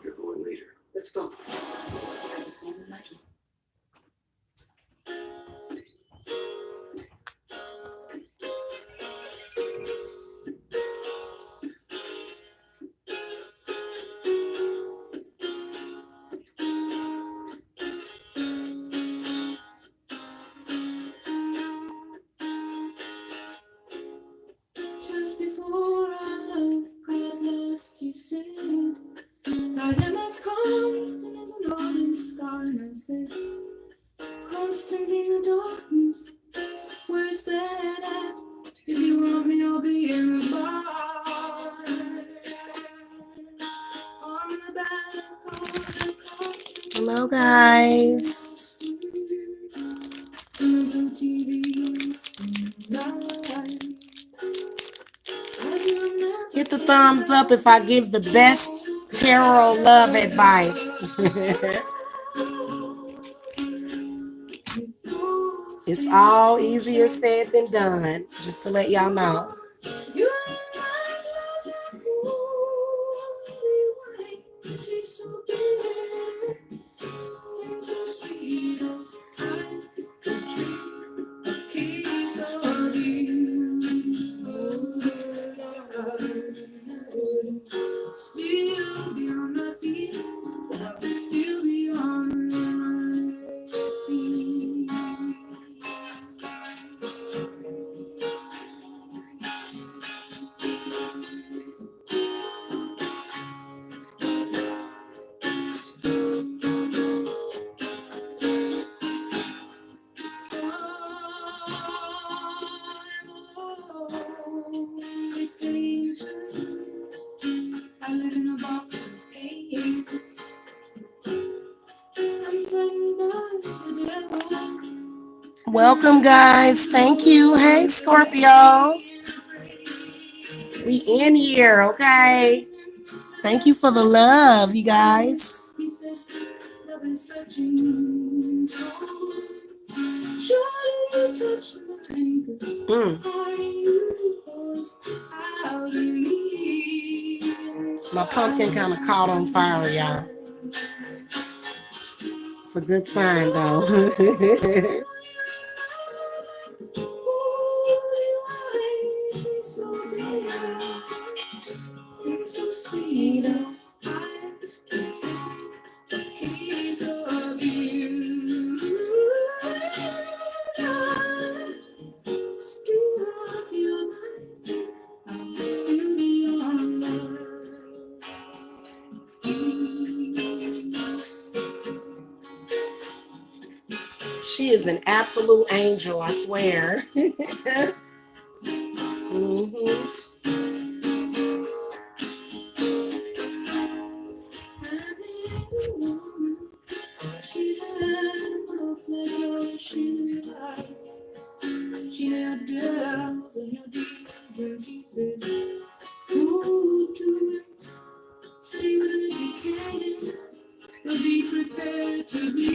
You're going later. Let's go. I'm feeling lucky. Just before our love got lost, you said, I am as constant as an northern star. And I said, constant in the darkness, where's that at? If you want me, I'll be in the bar. On the back of the car. Hello, guys. Hit the thumbs up if I give the best tarot love advice. It's all easier said than done, just to let y'all know. Welcome, guys. Thank you. Hey, Scorpios. We in here, okay? Thank you for the love, you guys. My pumpkin kind of caught on fire, y'all. It's a good sign, though. She is an absolute angel, I swear. Be prepared to be.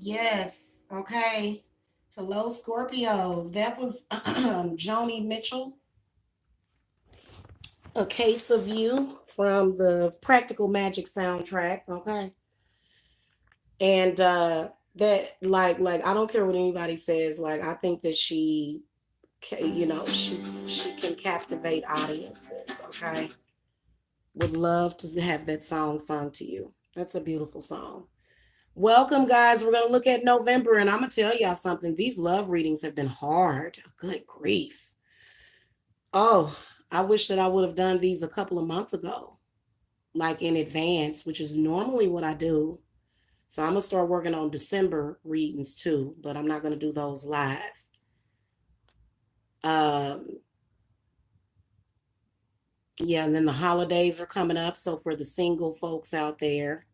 Yes. Okay. Hello, Scorpios. That was Joni Mitchell. A Case of You from the Practical Magic soundtrack. Okay. And that like I don't care what anybody says. Like I think that she can captivate audiences. Okay. Would love to have that song sung to you. That's a beautiful song. Welcome, guys. We're going to look at November, and I'm going to tell y'all something. These love readings have been hard. Good grief. Oh, I wish that I would have done these a couple of months ago, like in advance, which is normally what I do. So I'm gonna start working on December readings too, but I'm not gonna do those live. Um, yeah, and then the holidays are coming up. So for the single folks out there,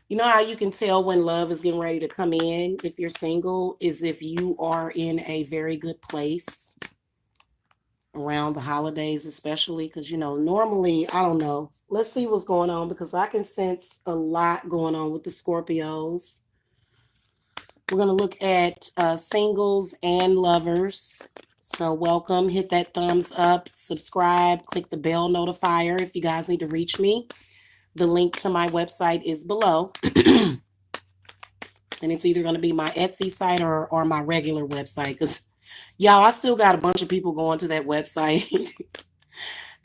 you know how you can tell when love is getting ready to come in if you're single is if you are in a very good place around the holidays, especially because, normally, I don't know. Let's see what's going on because I can sense a lot going on with the Scorpios. We're going to look at singles and lovers. So, welcome. Hit that thumbs up, subscribe, click the bell notifier if you guys need to reach me. The link to my website is below. And it's either going to be my Etsy site or my regular website because, y'all, I still got a bunch of people going to that website.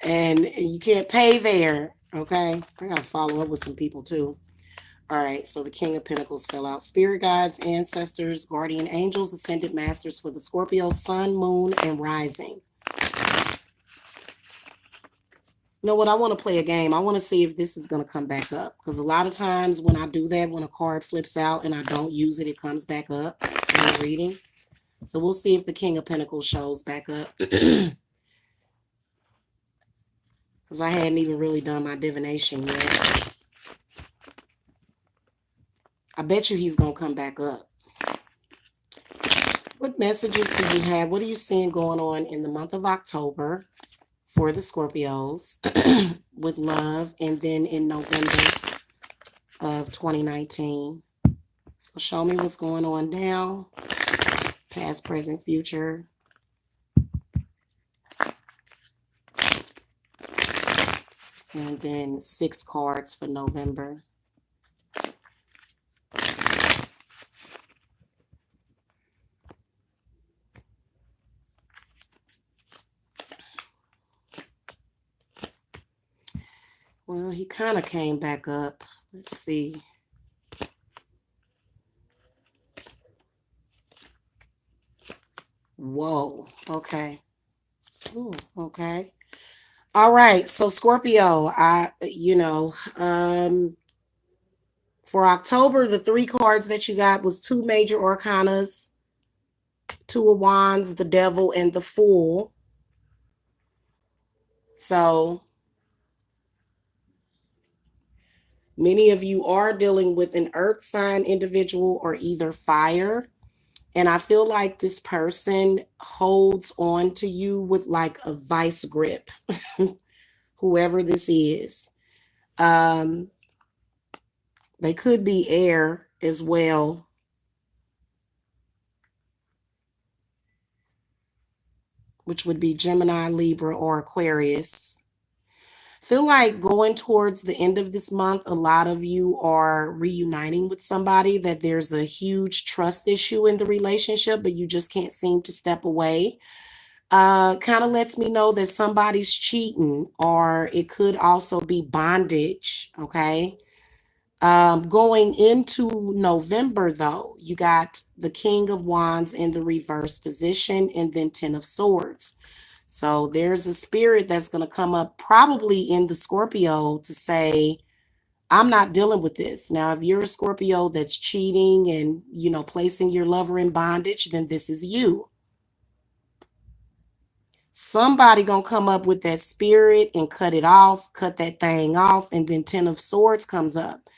And you can't pay there. Okay. I got to follow up with some people too. All right. So the King of Pentacles fell out. Spirit guides, ancestors, guardian angels, ascended masters for the Scorpio, sun, moon, and rising. You know what? I want to play a game. I want to see if this is going to come back up. Because a lot of times when I do that, when a card flips out and I don't use it, it comes back up in the reading. So we'll see if the King of Pentacles shows back up. Because I hadn't even really done my divination yet. I bet you he's going to come back up. What messages do you have? What are you seeing going on in the month of October for the Scorpios with love, and then in November of 2019? So show me what's going on now. Past, present, future. And then 6 cards for November. Well, he kind of came back up. Let's see. Whoa. Okay. Ooh, okay. All right. So Scorpio, for October, the 3 cards that you got was 2 major arcanas, 2 of wands, the devil, and the fool. So many of you are dealing with an earth sign individual or either fire. And I feel like this person holds on to you with like a vice grip, whoever this is. They could be air as well. Which would be Gemini, Libra, or Aquarius. Feel like going towards the end of this month, a lot of you are reuniting with somebody that there's a huge trust issue in the relationship, but you just can't seem to step away. Kind of lets me know that somebody's cheating, or it could also be bondage. Okay. Going into November, though, you got the King of Wands in the reverse position and then 10 of Swords. So there's a spirit that's going to come up probably in the Scorpio to say, I'm not dealing with this. Now, if you're a Scorpio that's cheating and, placing your lover in bondage, then this is you. Somebody going to come up with that spirit and cut it off, cut that thing off, and then 10 of Swords comes up.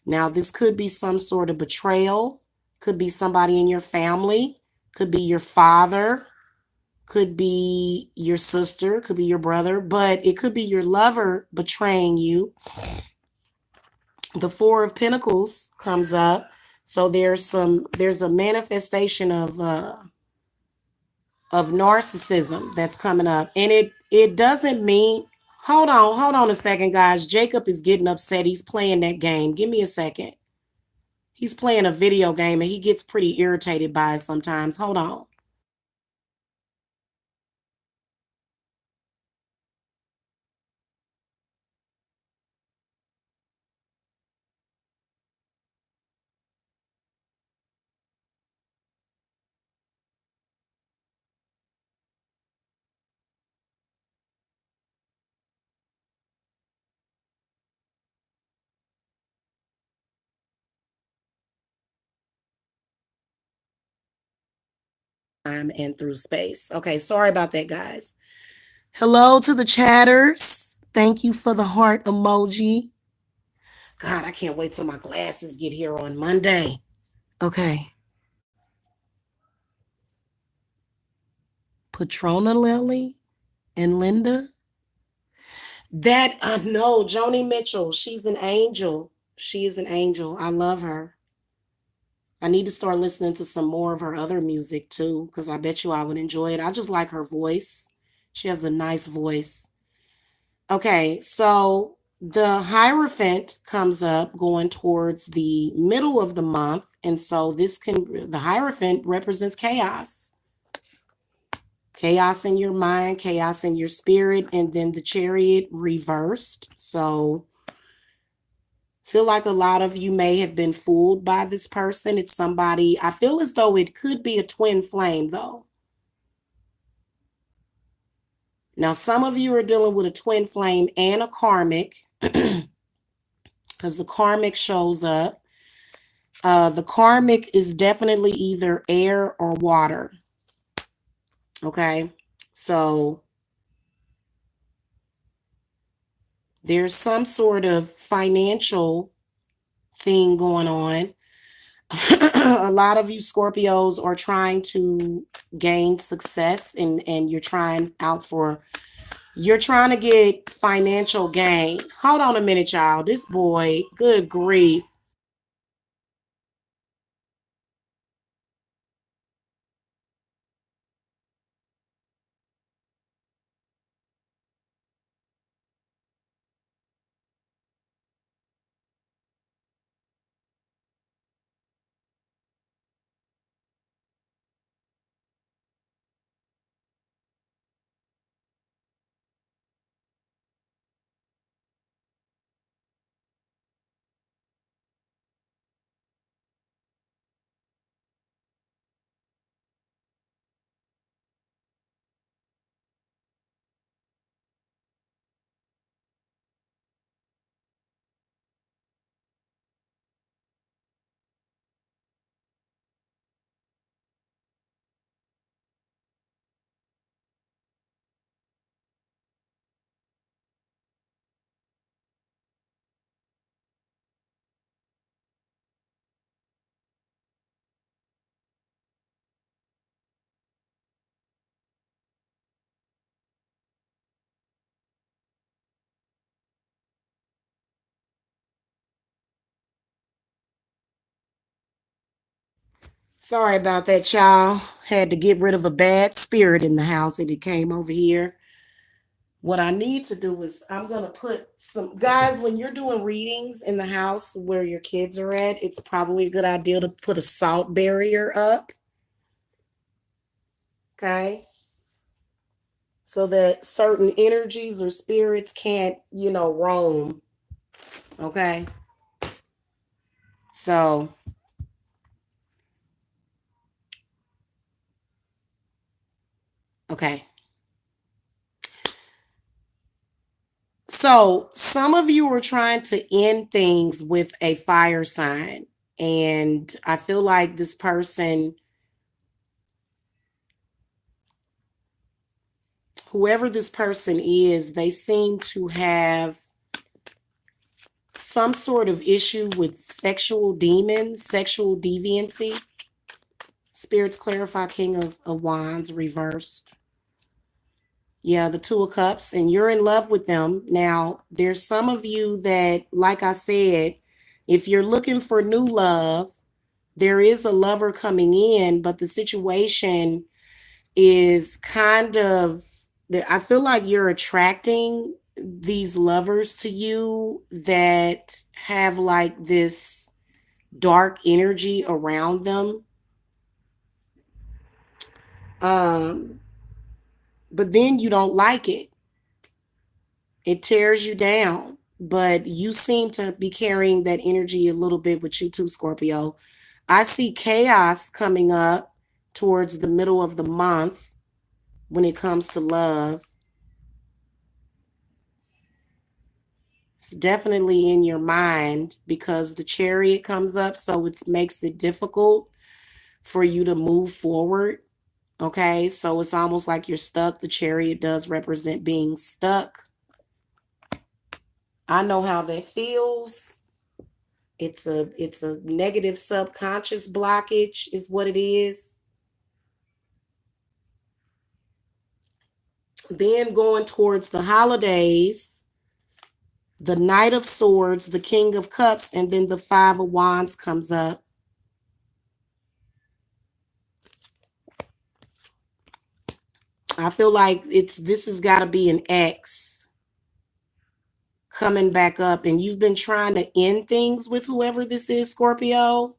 Now, this could be some sort of betrayal, could be somebody in your family, could be your father, could be your sister, could be your brother, but it could be your lover betraying you. The 4 of Pentacles comes up. So there's a manifestation of narcissism that's coming up. And it doesn't mean, hold on a second, guys. Jacob is getting upset. He's playing that game. Give me a second. He's playing a video game and he gets pretty irritated by it sometimes. Hold on. and through space. Okay, sorry about that, guys. Hello to the chatters. Thank you for the heart emoji. God, I can't wait till my glasses get here on Monday. Okay. Patrona Lily and Linda. That I know, Joni Mitchell. She's an angel. She is an angel. I love her. I need to start listening to some more of her other music too, because I bet you I would enjoy it. I just like her voice. She has a nice voice. Okay, so the Hierophant comes up going towards the middle of the month. And so the Hierophant represents chaos. Chaos in your mind, chaos in your spirit, and then the Chariot reversed. So feel like a lot of you may have been fooled by this person. It's somebody, I feel as though it could be a twin flame though. Now, some of you are dealing with a twin flame and a karmic because the karmic shows up. The karmic is definitely either air or water. Okay. So there's some sort of financial thing going on. A lot of you Scorpios are trying to gain success and you're trying to get financial gain. Hold on a minute, y'all. This boy, good grief. Sorry about that, y'all. Had to get rid of a bad spirit in the house and it came over here. What I need to do is I'm going to put some guys, when you're doing readings in the house where your kids are at, it's probably a good idea to put a salt barrier up. Okay. So that certain energies or spirits can't, roam. Okay. So, okay. So, some of you are trying to end things with a fire sign. And I feel like this person, whoever this person is, they seem to have some sort of issue with sexual demons, sexual deviancy. Spirits clarify, King of Wands reversed. Yeah, the Two of Cups, and you're in love with them. Now, there's some of you that, like I said, if you're looking for new love, there is a lover coming in, but the situation is kind of, I feel like you're attracting these lovers to you that have like this dark energy around them. Um, but then you don't like it. It tears you down. But you seem to be carrying that energy a little bit with you too, Scorpio. I see chaos coming up towards the middle of the month when it comes to love. It's definitely in your mind because the Chariot comes up, so it makes it difficult for you to move forward. Okay, so it's almost like you're stuck. The Chariot does represent being stuck. I know how that feels. It's a negative subconscious blockage is what it is. Then going towards the holidays, the Knight of Swords, the King of Cups, and then the Five of Wands comes up. I feel like this has got to be an ex coming back up, and you've been trying to end things with whoever this is, Scorpio.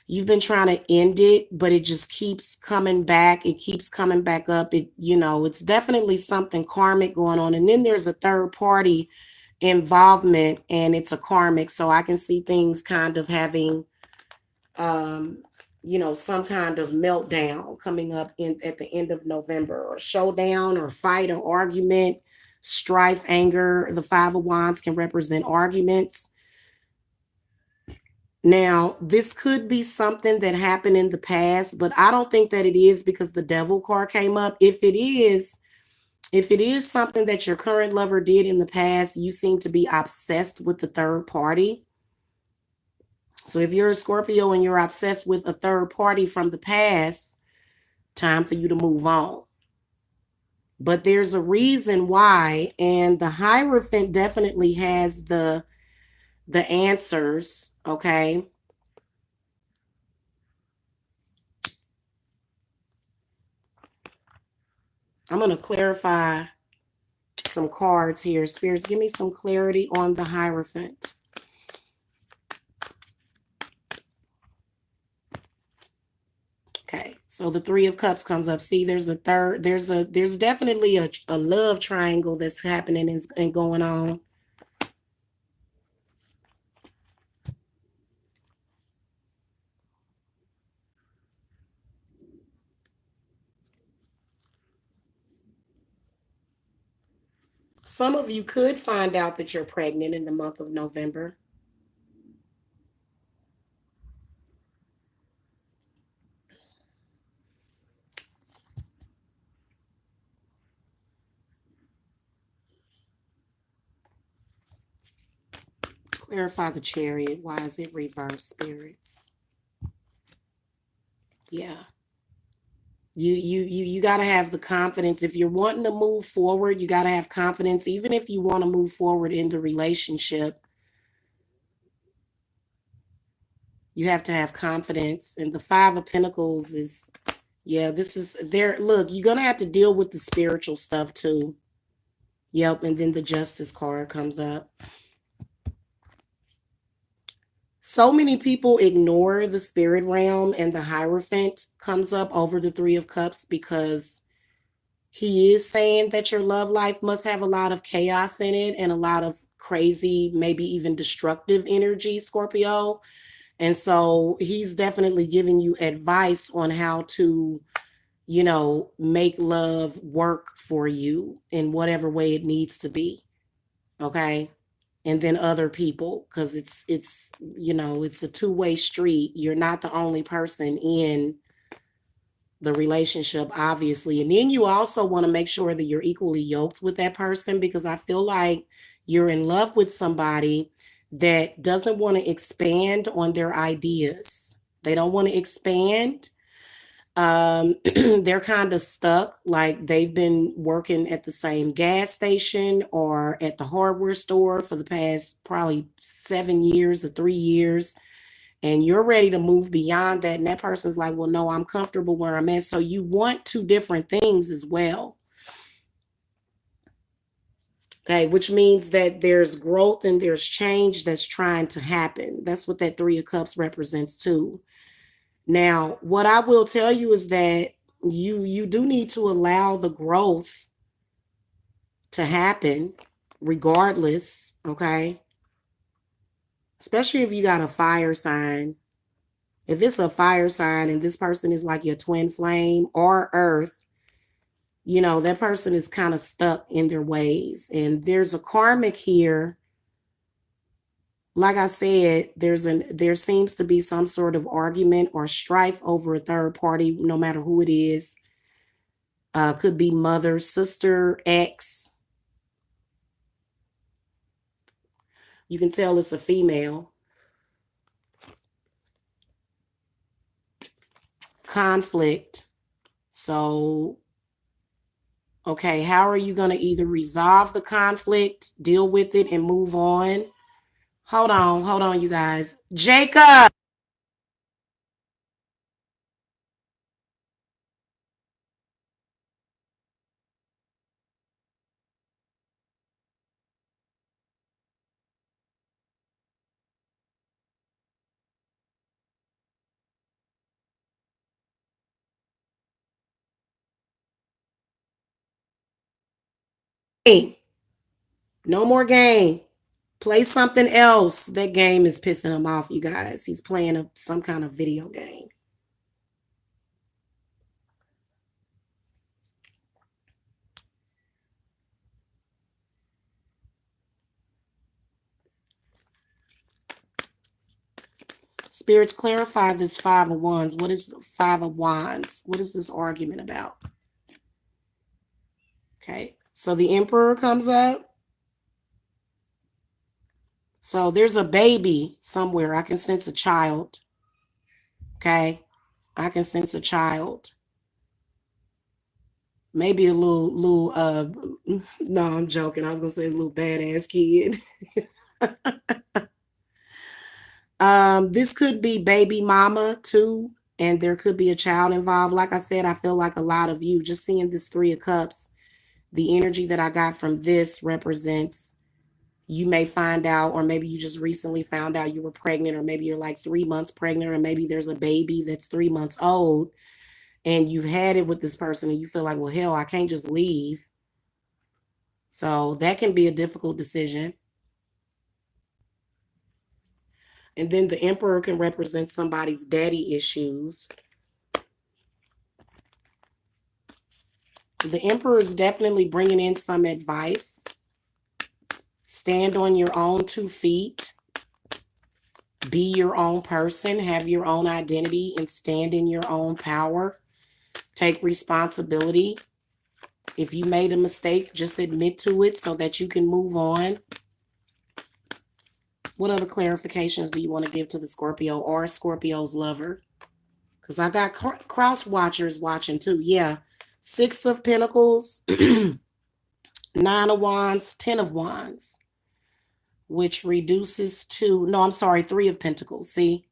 You've been trying to end it, but it just keeps coming back. It keeps coming back up. It's definitely something karmic going on. And then there's a third party involvement, and it's a karmic. So I can see things kind of having, some kind of meltdown coming up at the end of November, or showdown, or fight, or argument, strife, anger. The Five of Wands can represent arguments. Now, this could be something that happened in the past, but I don't think that it is, because the Devil card came up. If it is something that your current lover did in the past, you seem to be obsessed with the third party. So if you're a Scorpio and you're obsessed with a third party from the past, time for you to move on. But there's a reason why, and the Hierophant definitely has the answers, okay? I'm going to clarify some cards here. Spirits, give me some clarity on the Hierophant. Okay, so the Three of Cups comes up. See, there's a third, there's definitely a love triangle that's happening and going on. Some of you could find out that you're pregnant in the month of November. Clarify the Chariot. Why is it reversed, spirits? Yeah. You got to have the confidence. If you're wanting to move forward, you got to have confidence. Even if you want to move forward in the relationship, you have to have confidence. And the Five of Pentacles is, yeah, this is there. Look, you're going to have to deal with the spiritual stuff too. Yep. And then the Justice card comes up. So many people ignore the spirit realm, and the Hierophant comes up over the Three of Cups, because he is saying that your love life must have a lot of chaos in it and a lot of crazy, maybe even destructive energy, Scorpio. And so he's definitely giving you advice on how to, make love work for you in whatever way it needs to be. Okay. And then other people, because it's a two-way street. You're not the only person in the relationship, obviously. And then you also want to make sure that you're equally yoked with that person, because I feel like you're in love with somebody that doesn't want to expand on their ideas. They don't want to expand. They're kind of stuck, like they've been working at the same gas station or at the hardware store for the past probably 7 years or 3 years, and you're ready to move beyond that, and that person's like, well, no, I'm comfortable where I'm at. So you want two different things as well. Okay, which means that there's growth and there's change that's trying to happen. That's what that Three of Cups represents too. Now, what I will tell you is that you do need to allow the growth to happen regardless, okay? Especially if you got a fire sign. If it's a fire sign and this person is like your twin flame or earth, that person is kind of stuck in their ways. And there's a karmic here. Like I said, there seems to be some sort of argument or strife over a third party, no matter who it is. Could be mother, sister, ex. You can tell it's a female. Conflict. So, okay, how are you going to either resolve the conflict, deal with it, and move on? Hold on, you guys. Jacob. Hey, no more game. Play something else. That game is pissing him off, you guys. He's playing some kind of video game. Spirits, clarify this Five of Wands. What is Five of Wands? What is this argument about? Okay, so the Emperor comes up. So there's a baby somewhere. I can sense a child. Okay, I can sense a child. Maybe a little no, I'm joking. I was gonna say a little badass kid. This could be baby mama too, and there could be a child involved. Like I said, I feel like a lot of you, just seeing this Three of Cups, the energy that I got from this represents you may find out, or maybe you just recently found out you were pregnant, or maybe you're like 3 months pregnant, or maybe there's a baby that's 3 months old and you've had it with this person and you feel like, well, hell, I can't just leave. So that can be a difficult decision. And then the Emperor can represent somebody's daddy issues. The Emperor is definitely bringing in some advice. Stand on your own 2 feet. Be your own person. Have your own identity and stand in your own power. Take responsibility. If you made a mistake, just admit to it so that you can move on. What other clarifications do you want to give to the Scorpio or Scorpio's lover? Because I got cross watchers watching too. Yeah. 6 of Pentacles, 9 of Wands, 10 of Wands, which reduces to, no, I'm sorry, 3 of Pentacles. See?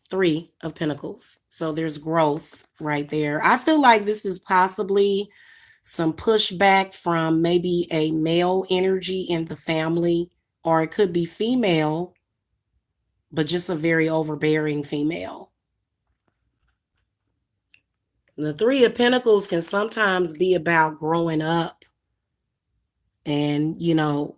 3 of Pentacles. So there's growth right there. I feel like this is possibly some pushback from maybe a male energy in the family, or it could be female, but just a very overbearing female. The 3 of Pentacles can sometimes be about growing up and, you know,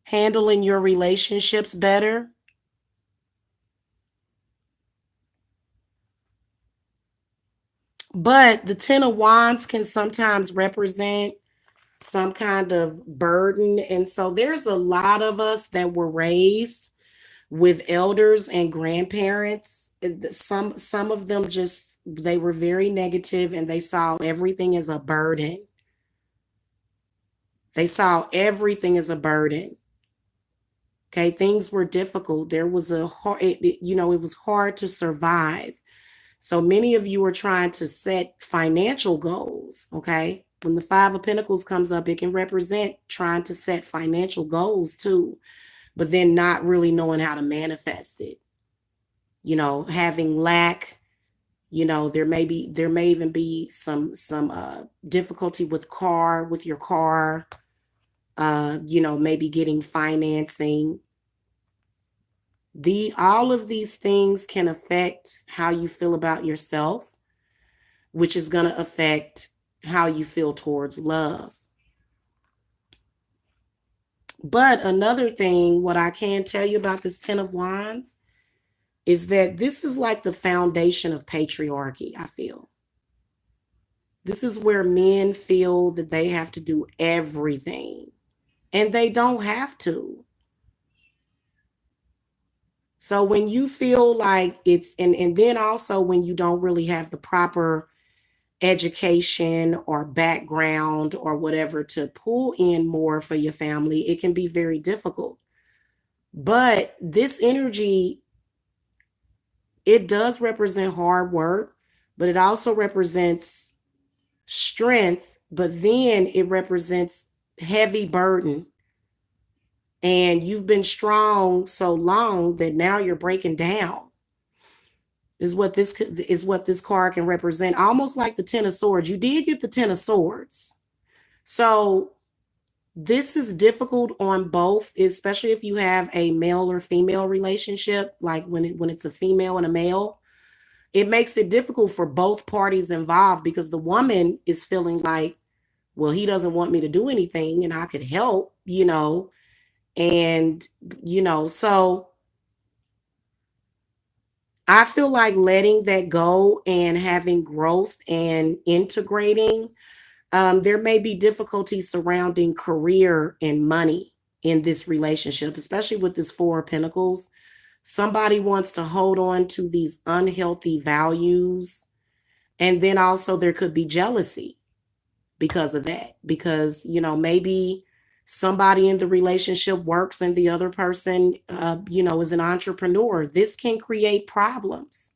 handling your relationships better. But the 10 of Wands can sometimes represent some kind of burden. And so there's a lot of us that were raised with elders and grandparents. Some of them just, they were very negative and they saw everything as a burden. They saw everything as a burden. Okay, things were difficult. There was a hard, it was hard to survive. So many of you are trying to set financial goals, okay? When the 5 of Pentacles comes up, it can represent trying to set financial goals too, but then not really knowing how to manifest it. You know, having lack, you know, there may even be some difficulty with your car, you know, maybe getting financing. All of these things can affect how you feel about yourself, which is going to affect how you feel towards love. But another thing, what I can tell you about this 10 of Wands is that this is like the foundation of patriarchy, I feel. This is where men feel that they have to do everything, and they don't have to. So when you feel like it's, and then also when you don't really have the proper education or background or whatever to pull in more for your family, it can be very difficult. But this energy, it does represent hard work, but it also represents strength, but then it represents heavy burden. And you've been strong so long that now you're breaking down. Is what this card can represent, almost like the Ten of Swords. You did get the Ten of Swords. So this is difficult on both, especially if you have a male or female relationship, like when it's a female and a male. It makes it difficult for both parties involved because the woman is feeling like, well, he doesn't want me to do anything and I could help, and so I feel like letting that go and having growth and integrating. There may be difficulties surrounding career and money in this relationship, especially with this Four of Pentacles. Somebody wants to hold on to these unhealthy values. And then also there could be jealousy because of that. Because, maybe somebody in the relationship works and the other person, is an entrepreneur. This can create problems.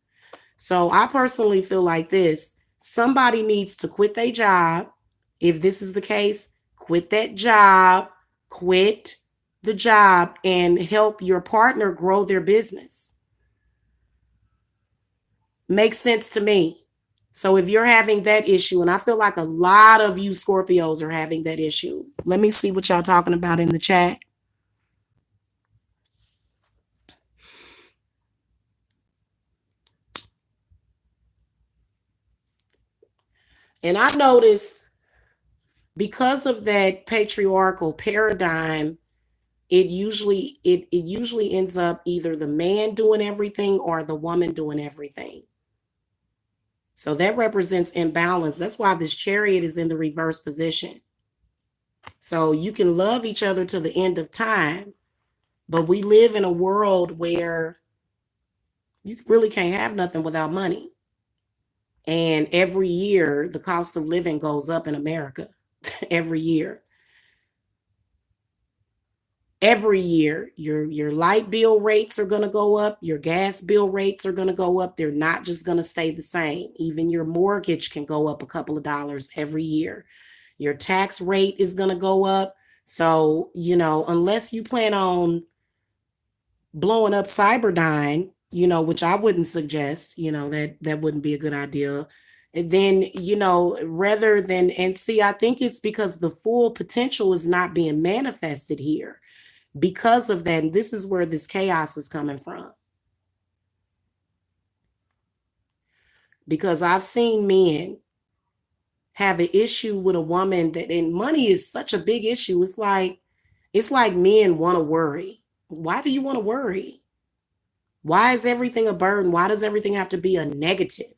So I personally feel like this. Somebody needs to quit their job. If this is the case, quit that job, quit the job, and help your partner grow their business. Makes sense to me. So if you're having that issue, and I feel like a lot of you Scorpios are having that issue. Let me see what y'all talking about in the chat. And I noticed because of that patriarchal paradigm, it usually ends up either the man doing everything or the woman doing everything. So that represents imbalance. That's why this Chariot is in the reverse position. So you can love each other to the end of time, but we live in a world where you really can't have nothing without money. And every year the cost of living goes up in America. Every year. Every year, your light bill rates are going to go up. Your gas bill rates are going to go up. They're not just going to stay the same. Even your mortgage can go up a couple of dollars every year. Your tax rate is going to go up. So, unless you plan on blowing up Cyberdyne, which I wouldn't suggest, that wouldn't be a good idea. And then, rather than, and see, I think it's because the full potential is not being manifested here. Because of that, and this is where this chaos is coming from. Because I've seen men have an issue with a woman that, and money is such a big issue. It's like men want to worry. Why do you want to worry? Why is everything a burden? Why does everything have to be a negative?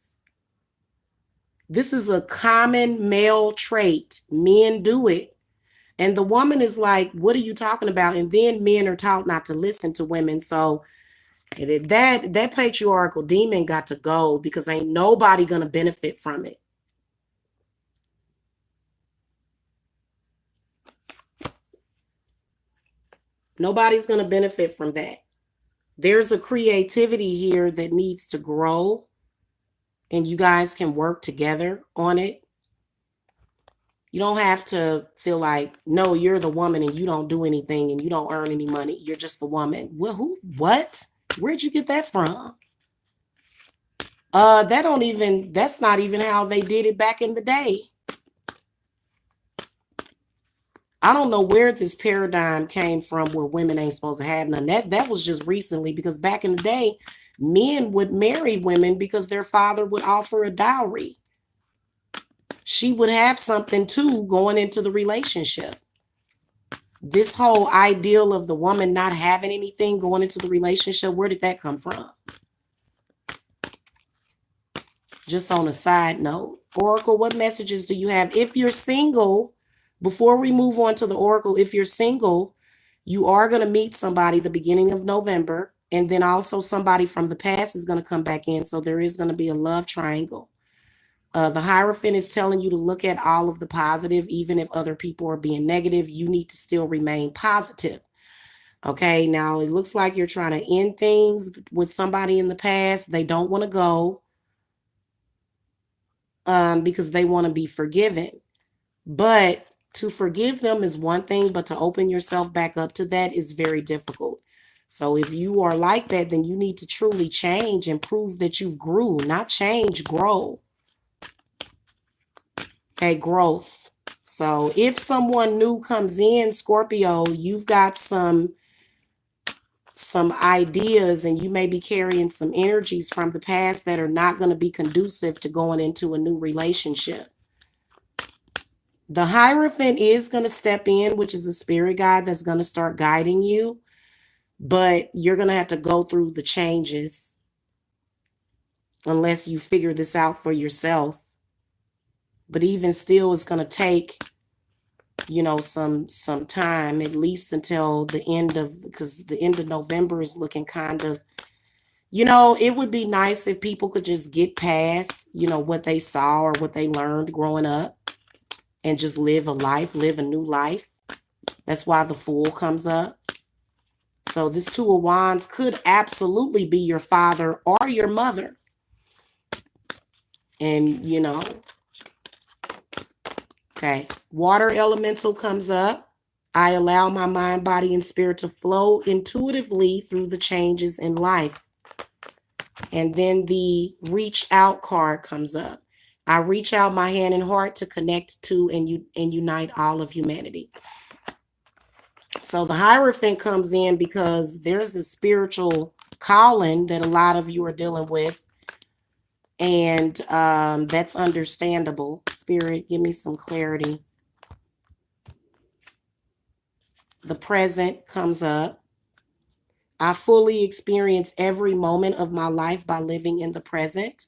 This is a common male trait. Men do it. And the woman is like, what are you talking about? And then men are taught not to listen to women. So that patriarchal demon got to go because ain't nobody going to benefit from it. Nobody's going to benefit from that. There's a creativity here that needs to grow, and you guys can work together on it. You don't have to feel like, no, you're the woman and you don't do anything and you don't earn any money. You're just the woman. Well, what? Where'd you get that from? That's not even how they did it back in the day. I don't know where this paradigm came from where women ain't supposed to have none. That was just recently, because back in the day, men would marry women because their father would offer a dowry. She would have something too going into the relationship. This whole ideal of the woman not having anything going into the relationship, where did that come from? Just on a side note, Oracle, what messages do you have? If you're single, before we move on to the Oracle, if you're single, you are going to meet somebody the beginning of November. And then also somebody from the past is going to come back in. So there is going to be a love triangle. The Hierophant is telling you to look at all of the positive, even if other people are being negative, you need to still remain positive. Okay, now it looks like you're trying to end things with somebody in the past. They don't want to go because they want to be forgiven. But to forgive them is one thing, but to open yourself back up to that is very difficult. So if you are like that, then you need to truly change and prove that you've grew, not change, grow. Okay, growth. So if someone new comes in, Scorpio, you've got some ideas and you may be carrying some energies from the past that are not going to be conducive to going into a new relationship. The Hierophant is going to step in, which is a spirit guide that's going to start guiding you, but you're going to have to go through the changes unless you figure this out for yourself. But even still, it's going to take, you know, some time, at least until the end of, because the end of November is looking kind of, you know, it would be nice if people could just get past, you know, what they saw or what they learned growing up and just live a life, live a new life. That's why the Fool comes up. So this Two of Wands could absolutely be your father or your mother. And, you know, okay. Water Elemental comes up. I allow my mind, body, and spirit to flow intuitively through the changes in life. And then the Reach Out card comes up. I reach out my hand and heart to connect to and unite all of humanity. So the Hierophant comes in because there's a spiritual calling that a lot of you are dealing with. And that's understandable. Spirit, give me some clarity. The Present comes up. I fully experience every moment of my life by living in the present.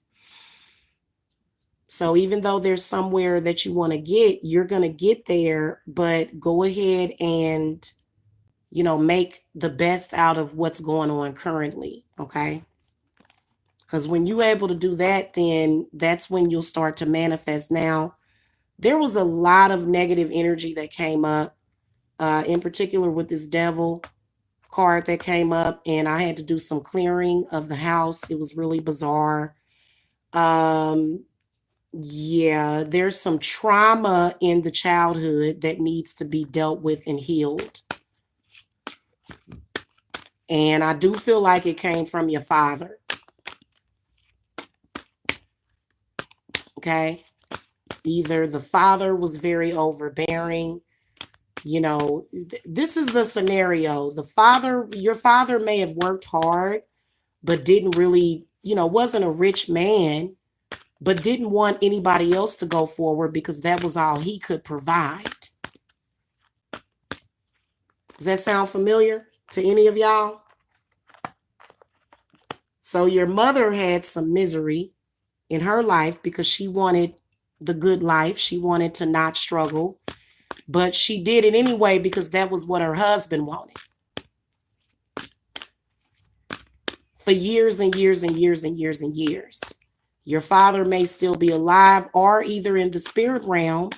So even though there's somewhere that you want to get, you're going to get there, but go ahead and, you know, make the best out of what's going on currently. Okay. Because when you're able to do that, then that's when you'll start to manifest. Now, there was a lot of negative energy that came up, in particular with this Devil card that came up, and I had to do some clearing of the house. It was really bizarre. Yeah, there's some trauma in the childhood that needs to be dealt with and healed. And I do feel like it came from your father. Okay. Either the father was very overbearing. You know, this is the scenario. Your father may have worked hard, but didn't really, you know, wasn't a rich man, but didn't want anybody else to go forward because that was all he could provide. Does that sound familiar to any of y'all? So your mother had some misery in her life because she wanted the good life. She wanted to not struggle, but she did it anyway because that was what her husband wanted. For years and years and years and years and years. Your father may still be alive or either in the spirit realm,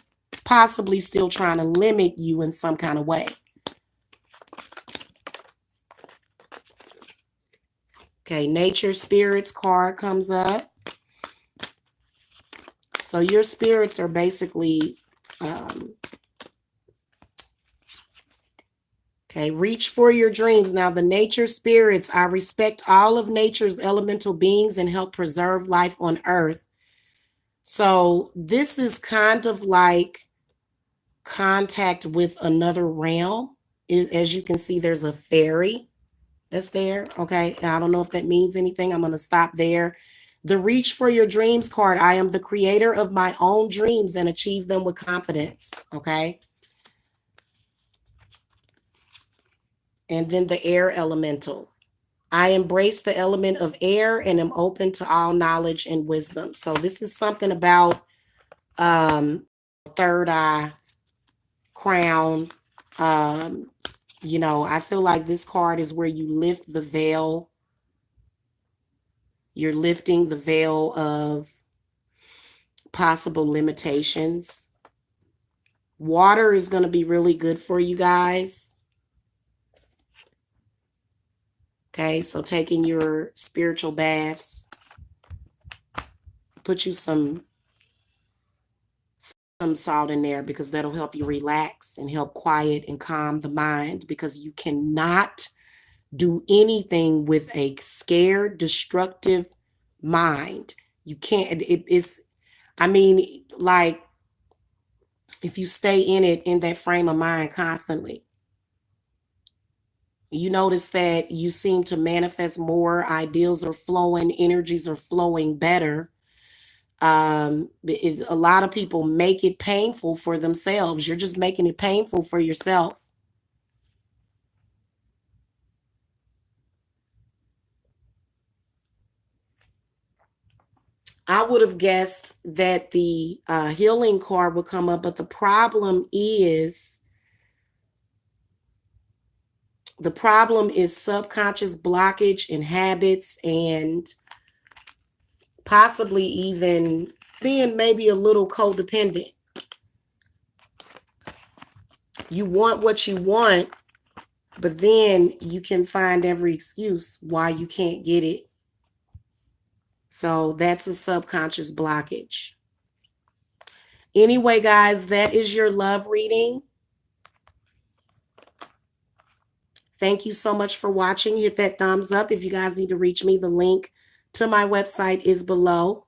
possibly still trying to limit you in some kind of way. Okay, Nature Spirits card comes up. So your spirits are basically, okay, reach for your dreams. Now, the nature spirits, I respect all of nature's elemental beings and help preserve life on earth. So this is kind of like contact with another realm. As you can see, there's a fairy that's there. Okay, I don't know if that means anything. I'm going to stop there. The Reach for Your Dreams card. I am the creator of my own dreams and achieve them with confidence. Okay. And then the Air Elemental. I embrace the element of air and am open to all knowledge and wisdom. So this is something about third eye, crown. You know, I feel like this card is where you lift the veil You're lifting the veil of possible limitations. Water is going to be really good for you guys. Okay, so taking your spiritual baths, put you some salt in there because that'll help you relax and help quiet and calm the mind, because you cannot do anything with a scared, destructive mind. You can't. It is, I mean, like, if you stay in that frame of mind constantly, you notice that you seem to manifest more. Ideals are flowing, energies are flowing better. A lot of people make it painful for themselves. You're just making it painful for yourself. I would have guessed that the healing card would come up, but the problem is subconscious blockage and habits, and possibly even being maybe a little codependent. You want what you want, but then you can find every excuse why you can't get it. So that's a subconscious blockage. Anyway, guys, that is your love reading. Thank you so much for watching. Hit that thumbs up. If you guys need to reach me, the link to my website is below.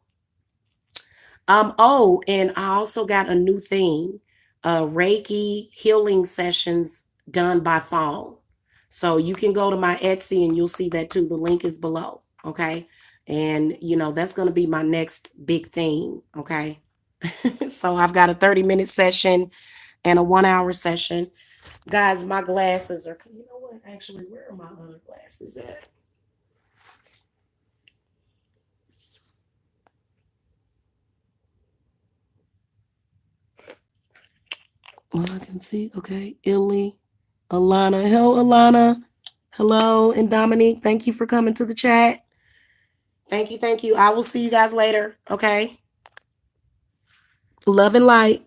Oh, and I also got a new thing, Reiki healing sessions done by phone. So you can go to my Etsy and you'll see that too. The link is below. Okay. And that's going to be my next big thing. Okay. So I've got a 30-minute session and a 1-hour session. Guys, my glasses are, you know what? Actually, where are my other glasses at? Well, I can see. Okay. Illy, Alana. Hello, Alana. Hello. And Dominique, thank you for coming to the chat. Thank you. Thank you. I will see you guys later. Okay. Love and light.